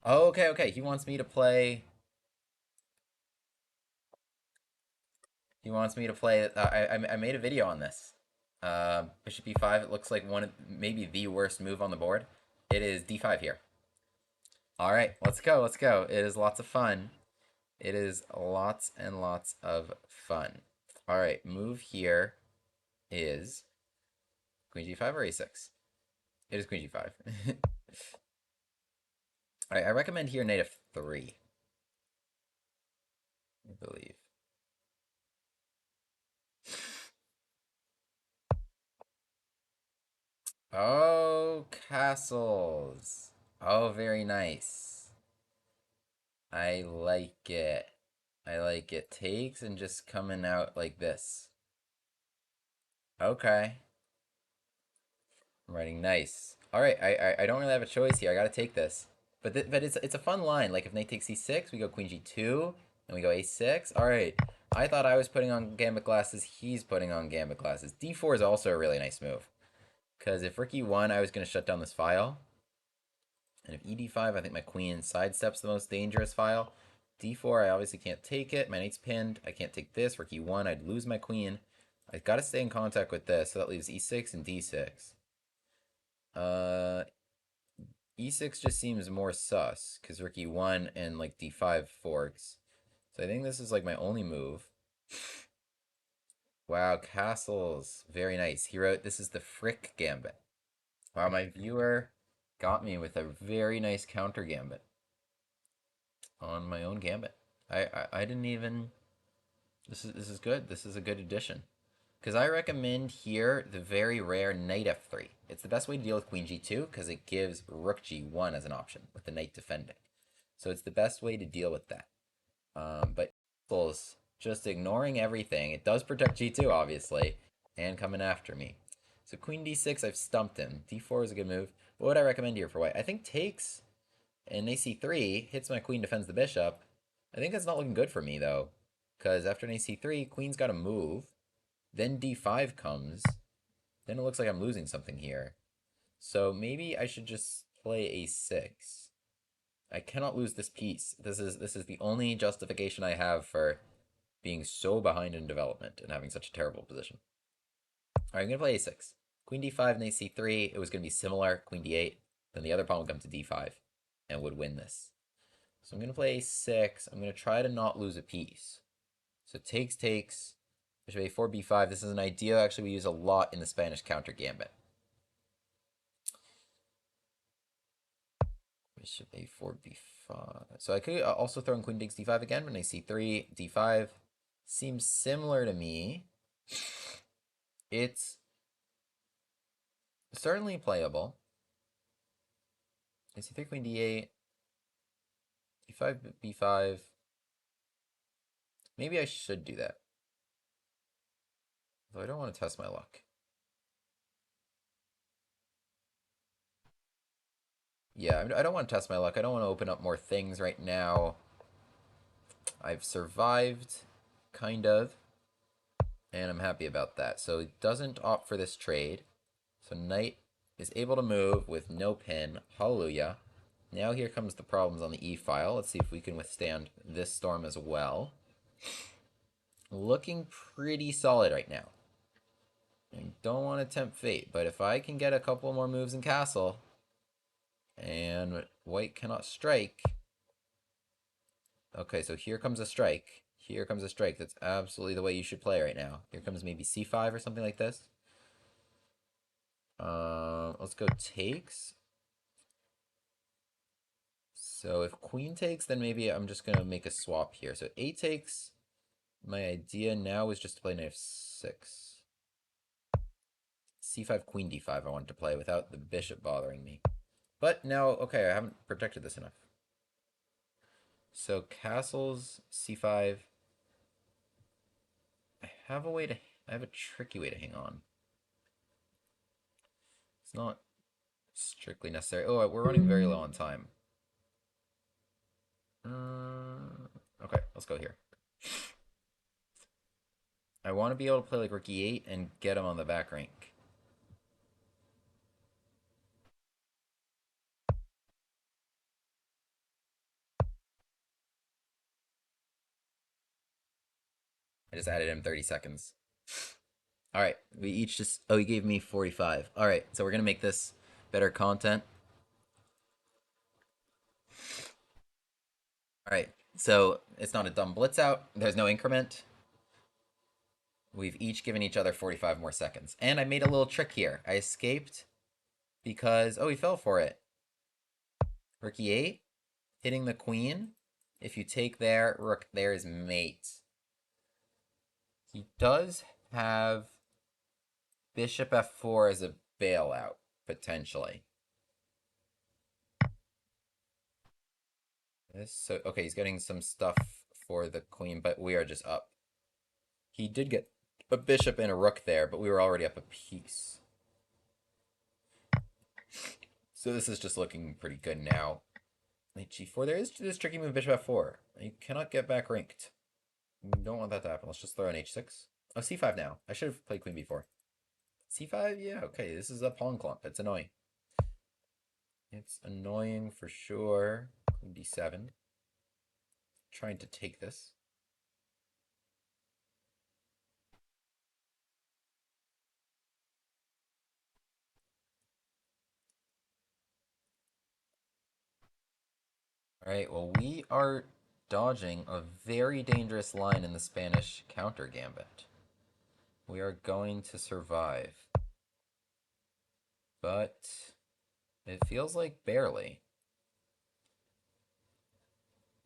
Oh, okay, okay. He wants me to play. He wants me to play. I made a video on this. Bishop e5. It looks like one of maybe the worst move on the board. It is d5 here. All right, let's go. Let's go. It is lots of fun. It is lots and lots of fun. All right, move here is queen g5 or a6. It is queen g5. All right, I recommend here knight f3. I believe. Oh, castles. Oh, very nice. I like it. I like it. Takes and just coming out like this. Okay. I'm writing nice. All right, I don't really have a choice here. I gotta take this. But it's a fun line. Like if knight takes c6, we go queen g2, and we go a6. All right. I thought I was putting on gambit glasses. He's putting on gambit glasses. d4 is also a really nice move. Because if rook e1, I was going to shut down this file. And if ed5, I think my queen sidesteps the most dangerous file. d4, I obviously can't take it. My knight's pinned. I can't take this. Rook e1, I'd lose my queen. I've got to stay in contact with this, so that leaves e6 and d6. Uh, e6 just seems more sus, because rook e1 and like d5 forks. So I think this is like my only move. Wow, castles. Very nice. He wrote, this is the Frick Gambit. Wow, my viewer got me with a very nice counter gambit on my own gambit. I didn't even. This is good. This is a good addition. Because I recommend here the very rare knight f3. It's the best way to deal with queen g2 because it gives rook g1 as an option with the knight defending. So it's the best way to deal with that. But just ignoring everything. It does protect g2 obviously, and coming after me. So queen d6, I've stumped him. d4 is a good move. What would I recommend here for white? I think takes and ac3 hits my queen, defends the bishop. I think that's not looking good for me though, because after an ac3, queen's got to move. Then d5 comes. Then it looks like I'm losing something here. So maybe I should just play a6. I cannot lose this piece. This is the only justification I have for being so behind in development and having such a terrible position. All right, I'm gonna play a6. Queen d5 and ac3. It was gonna be similar. Queen d8. Then the other pawn would come to d5 and would win this. So I'm gonna play a6. I'm gonna try to not lose a piece. So takes. Bishop a4 b5. This is an idea actually we use a lot in the Spanish counter gambit. Bishop a4 b5. So I could also throw in queen takes d5 again, but c3 d5 seems similar to me. It's certainly playable. c3 queen d8, d5 b5. Maybe I should do that. Though I don't want to test my luck. Yeah, I don't want to test my luck. I don't want to open up more things right now. I've survived, kind of, and I'm happy about that. So it doesn't opt for this trade. So knight is able to move with no pin. Hallelujah. Now here comes the problems on the e-file. Let's see if we can withstand this storm as well. Looking pretty solid right now. I don't want to tempt fate, but if I can get a couple more moves in castle, and white cannot strike. Okay, so here comes a strike. Here comes a strike. That's absolutely the way you should play right now. Here comes maybe c5 or something like this. Let's go takes. So if queen takes, then maybe I'm just gonna make a swap here. So a takes. My idea now is just to play knight f6. c5 queen d5 I want to play without the bishop bothering me. But now, okay, I haven't protected this enough. So castles, c5. I have a tricky way to hang on. It's not strictly necessary. Oh, we're running very low on time. Okay, let's go here. I want to be able to play like rook e8 and get him on the back rank. I just added him 30 seconds. All right, we each just. Oh, he gave me 45. All right, so we're gonna make this better content. All right, so it's not a dumb blitz out. There's no increment. We've each given each other 45 more seconds. And I made a little trick here. I escaped because, oh, he fell for it. Rook e8, hitting the queen. If you take there, rook there is mate. He does have bishop f4 as a bailout, potentially. So, okay, he's getting some stuff for the queen, but we are just up. He did get a bishop and a rook there, but we were already up a piece. So this is just looking pretty good now. Knight g4. There is this tricky move, bishop f4. You cannot get back ranked. You don't want that to happen. Let's just throw an h6. Oh, c5 now. I should have played queen b4. c5? Yeah, okay. This is a pawn clump. It's annoying. It's annoying for sure. Queen d7. Trying to take this. Alright, well, we are dodging a very dangerous line in the Spanish counter gambit. We are going to survive. But it feels like barely.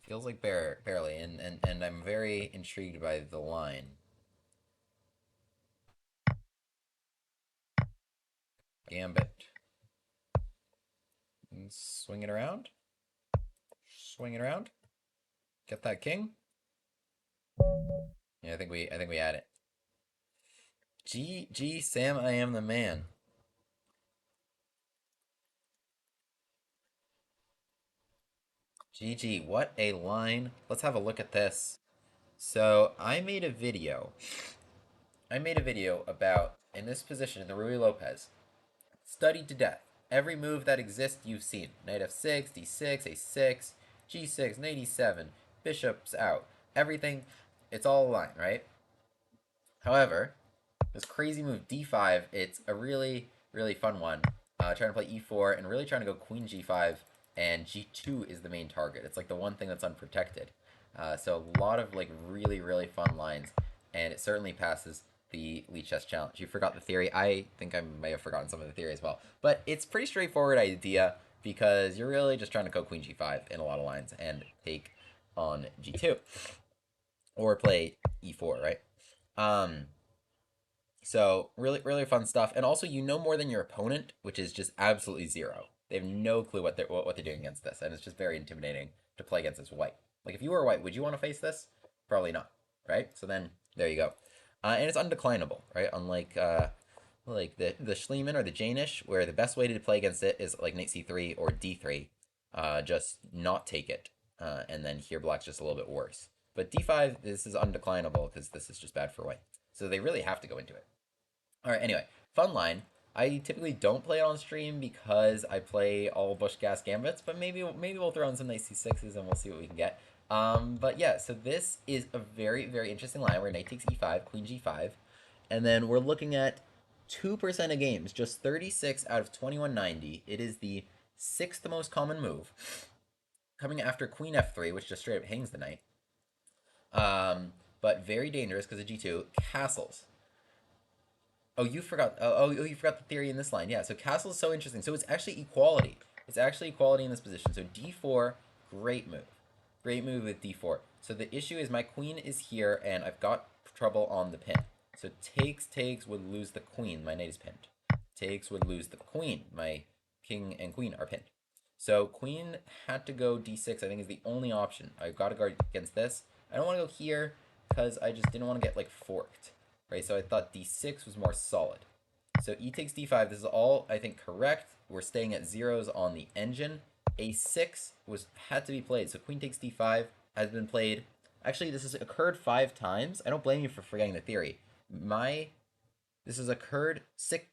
Feels like barely, and I'm very intrigued by the line. Gambit. And swing it around. Swing it around. Get that king. Yeah, I think we had it. GG Sam, I am the man. GG, what a line. Let's have a look at this. So I made a video. About, in this position, in the Ruy Lopez, studied to death. Every move that exists you've seen. Knight f6, d6, a6, g6, knight e7, bishop's out. Everything, it's all a line, right? However, this crazy move d5, it's a really, really fun one. Trying to play e4 and really trying to go queen g5, and g2 is the main target. It's like the one thing that's unprotected. So a lot of like really, really fun lines, and it certainly passes the Lichess challenge. You forgot the theory. I think I may have forgotten some of the theory as well. But it's pretty straightforward idea because you're really just trying to go queen g5 in a lot of lines and take on g2. Or play e4, right? So really, really fun stuff. And also you know more than your opponent, which is just absolutely zero. They have no clue what they're doing against this, and it's just very intimidating to play against this white. Like if you were white, would you want to face this? Probably not, right? So then there you go. And it's undeclinable, right? Unlike like the Schliemann or the Janisch, where the best way to play against it is like knight c3 or d3, just not take it, and then here black's just a little bit worse. But d5, this is undeclinable because this is just bad for white. So they really have to go into it. All right, anyway, fun line. I typically don't play it on stream because I play all bush gas gambits, but maybe we'll throw in some knight c6s and we'll see what we can get. But yeah, so this is a very, very interesting line where knight takes e5, queen g5, and then we're looking at 2% of games, just 36 out of 2190. It is the 6th most common move, coming after queen f3, which just straight up hangs the knight. But very dangerous because of g2. Castles. Oh, you forgot. You forgot the theory in this line. Yeah, so castle is so interesting. So it's actually equality. It's actually equality in this position. So d4, great move. Great move with d4. So the issue is my queen is here, and I've got trouble on the pin. So takes would lose the queen. My knight is pinned. Takes would lose the queen. My king and queen are pinned. So queen had to go d6, I think is the only option. I've got to guard against this. I don't want to go here because I just didn't want to get like forked. Right, so I thought d6 was more solid. So e takes d5, this is all, I think, correct. We're staying at zeros on the engine. a6 had to be played, so queen takes d5 has been played. Actually, this has occurred 5 times. I don't blame you for forgetting the theory. This has occurred 6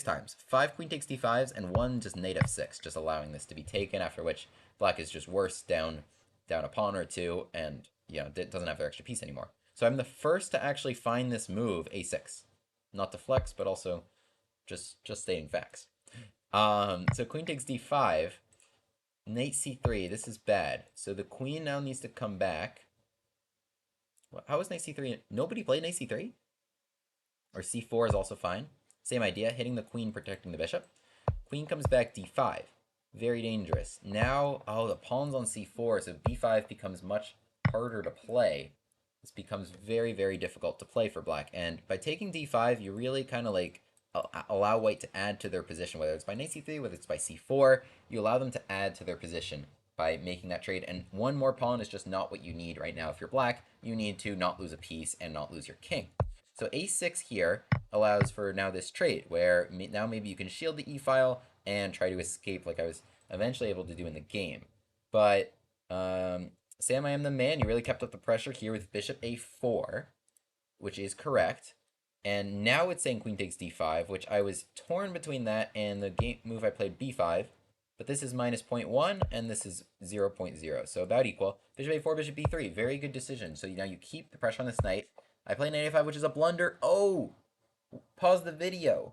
times. 5 queen takes d5s and 1 just knight f6, just allowing this to be taken, after which black is just worse, down a pawn or two, and, you know, doesn't have their extra piece anymore. So I'm the first to actually find this move, a6. Not to flex, but also just stating facts. So queen takes d5, knight c3. This is bad. So the queen now needs to come back. How is knight c3? Nobody played knight c3? Or c4 is also fine. Same idea, hitting the queen, protecting the bishop. Queen comes back d5. Very dangerous. Now, oh, the pawn's on c4, so b5 becomes much harder to play. This becomes very, very difficult to play for black. And by taking d5, you really kind of like allow white to add to their position, whether it's by knight c3, whether it's by c4. You allow them to add to their position by making that trade. And one more pawn is just not what you need right now. If you're black, you need to not lose a piece and not lose your king. So a6 here allows for now this trade, where now maybe you can shield the e-file and try to escape like I was eventually able to do in the game. But Sam, I am the man. You really kept up the pressure here with bishop a4, which is correct. And now it's saying queen takes d5, which I was torn between that and the game move I played b5. But this is minus 0.1, and this is 0.0, so about equal. Bishop a4, bishop b3, very good decision. So now you keep the pressure on this knight. I play knight a5, which is a blunder. Oh! Pause the video.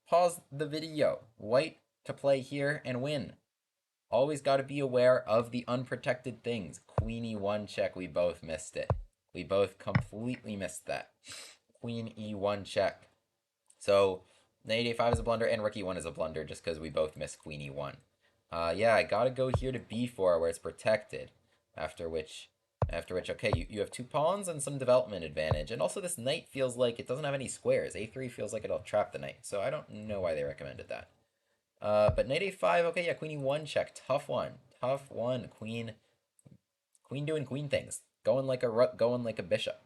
Pause the video. White to play here and win. Always got to be aware of the unprotected things. Queen e1 check, we both missed it. We both completely missed that. Queen e1 check. So, knight a5 is a blunder, and rook e1 is a blunder, just because we both missed queen e1. Yeah, I gotta go here to b4, where it's protected. After which, okay, you have two pawns and some development advantage. And also this knight feels like it doesn't have any squares. a3 feels like it'll trap the knight. So I don't know why they recommended that. But knight a5, okay, yeah, queen e1 check. Tough one. Tough one. Queen doing queen things. Going like a rook, going like a bishop.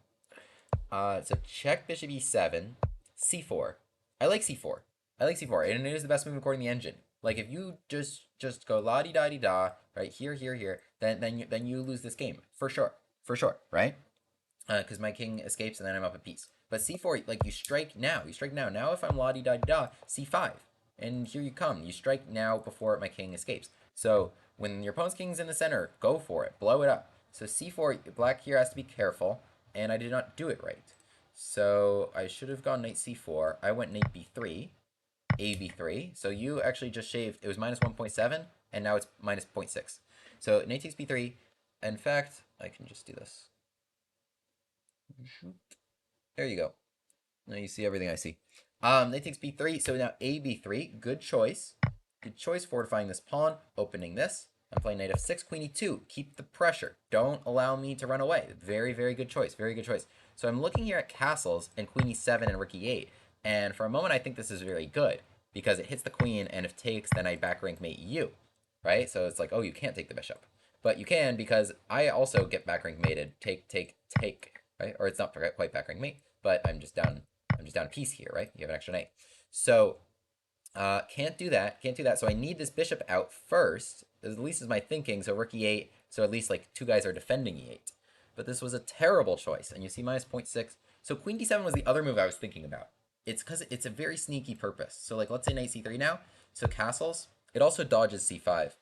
So check bishop e7, c4. I like c4. I like c4, and it is the best move according to the engine. Like if you just go la di da di da, right here, then you lose this game for sure, right? Because my king escapes and then I'm up a piece. But c4, like you strike now. Now if I'm la di da di da, c5, and here you come. You strike now before my king escapes. So when your opponent's king's in the center, go for it, blow it up. So c4, black here has to be careful, and I did not do it right. So I should have gone knight c4. I went knight b3. AB3. So you actually just shaved, it was minus 1.7, and now it's minus 0.6. So knight takes b3. In fact, I can just do this. There you go. Now you see everything I see. Knight takes b3, so now AB3, good choice. Good choice, fortifying this pawn, opening this. I'm playing knight f6, queen e2. Keep the pressure. Don't allow me to run away. Very, very good choice. Very good choice. So I'm looking here at castles and queen e7 and rook e8. And for a moment, I think this is very good because it hits the queen, and if takes, then I back rank mate you, right? So it's like, oh, you can't take the bishop. But you can because I also get back rank mated. Take, right? Or it's not quite back rank mate, but I'm just down a piece here, right? You have an extra knight. So can't do that. So I need this bishop out first, at least is my thinking. So rook e8, so at least like two guys are defending e8. But this was a terrible choice, and you see minus 0.6. So queen d7 was the other move I was thinking about. It's because it's a very sneaky purpose. So like, let's say knight c3 now. So castles, it also dodges c5.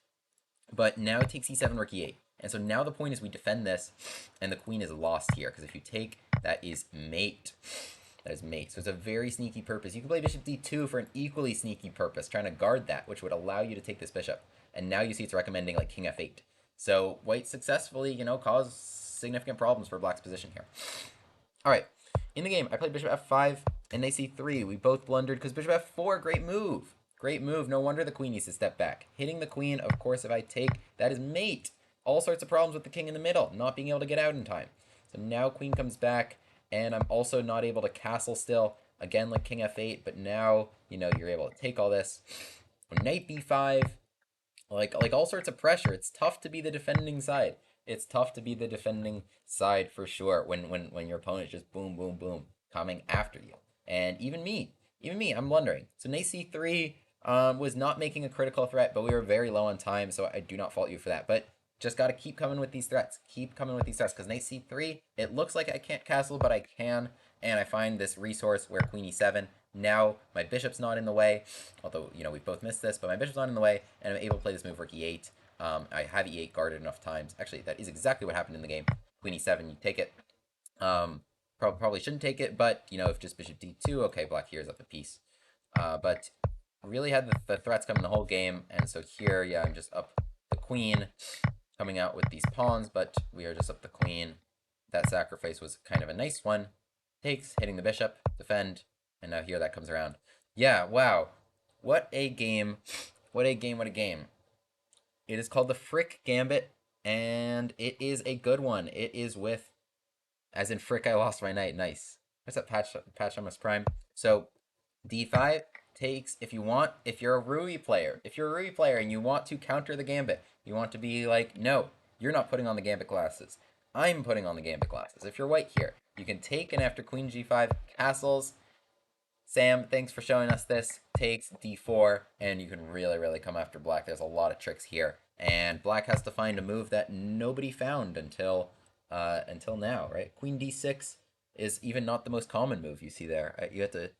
But now it takes e7, rook e8. And so now the point is we defend this, and the queen is lost here. Because if you take, that is mate. That is mate. So it's a very sneaky purpose. You can play bishop d2 for an equally sneaky purpose, trying to guard that, which would allow you to take this bishop. And now you see it's recommending like king f8. So white successfully, caused significant problems for black's position here. All right. In the game, I played bishop f5 and knight c3. We both blundered because bishop f4, great move. Great move. No wonder the queen needs to step back. Hitting the queen, of course, if I take, that is mate. All sorts of problems with the king in the middle, not being able to get out in time. So now queen comes back, and I'm also not able to castle still. Again, like king f8, but now, you're able to take all this. Knight b5, like all sorts of pressure. It's tough to be the defending side. It's tough to be the defending side for sure when your opponent is just boom, boom, boom, coming after you. And even me, I'm blundering. So knight c3 was not making a critical threat, but we were very low on time, so I do not fault you for that. But just got to keep coming with these threats. Keep coming with these threats, because knight c3, it looks like I can't castle, but I can. And I find this resource where queen e7. Now my bishop's not in the way, although, we both missed this, but my bishop's not in the way, and I'm able to play this move rook e8. I have e8 guarded enough times. Actually, that is exactly what happened in the game. Queen e7, you take it. Probably shouldn't take it, but you know, if just bishop d2, okay, black here's up a piece. But really had the threats coming the whole game, and so here, yeah, I'm just up the queen, coming out with these pawns, but we are just up the queen. That sacrifice was kind of a nice one. Takes, hitting the bishop, defend, and now here that comes around. Yeah, wow. What a game. What a game, what a game. It is called the Frick Gambit, and it is a good one. It is with, as in Frick, I lost my knight. Nice. What's that patch on my prime? So d5 takes, if you want, if you're a Rui player, and you want to counter the Gambit, you want to be like, no, you're not putting on the Gambit glasses. I'm putting on the Gambit glasses. If you're white here, you can take, and after queen g5, castles. Sam, thanks for showing us this. Takes d4, and you can really come after black. There's a lot of tricks here, and black has to find a move that nobody found until now, right? Queen d6 is even not the most common move you see there. You have to.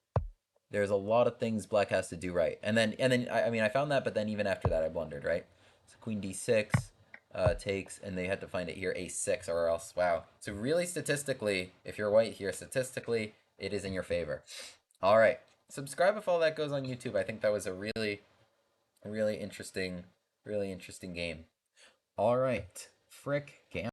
There's a lot of things black has to do right, and then I mean I found that, but then even after that I blundered, right? So queen d6 takes, and they had to find it here a6, or else wow. So really statistically, if you're white here, statistically it is in your favor. All right. Subscribe if all that goes on YouTube. I think that was a really interesting game. All right. Frick Gambit.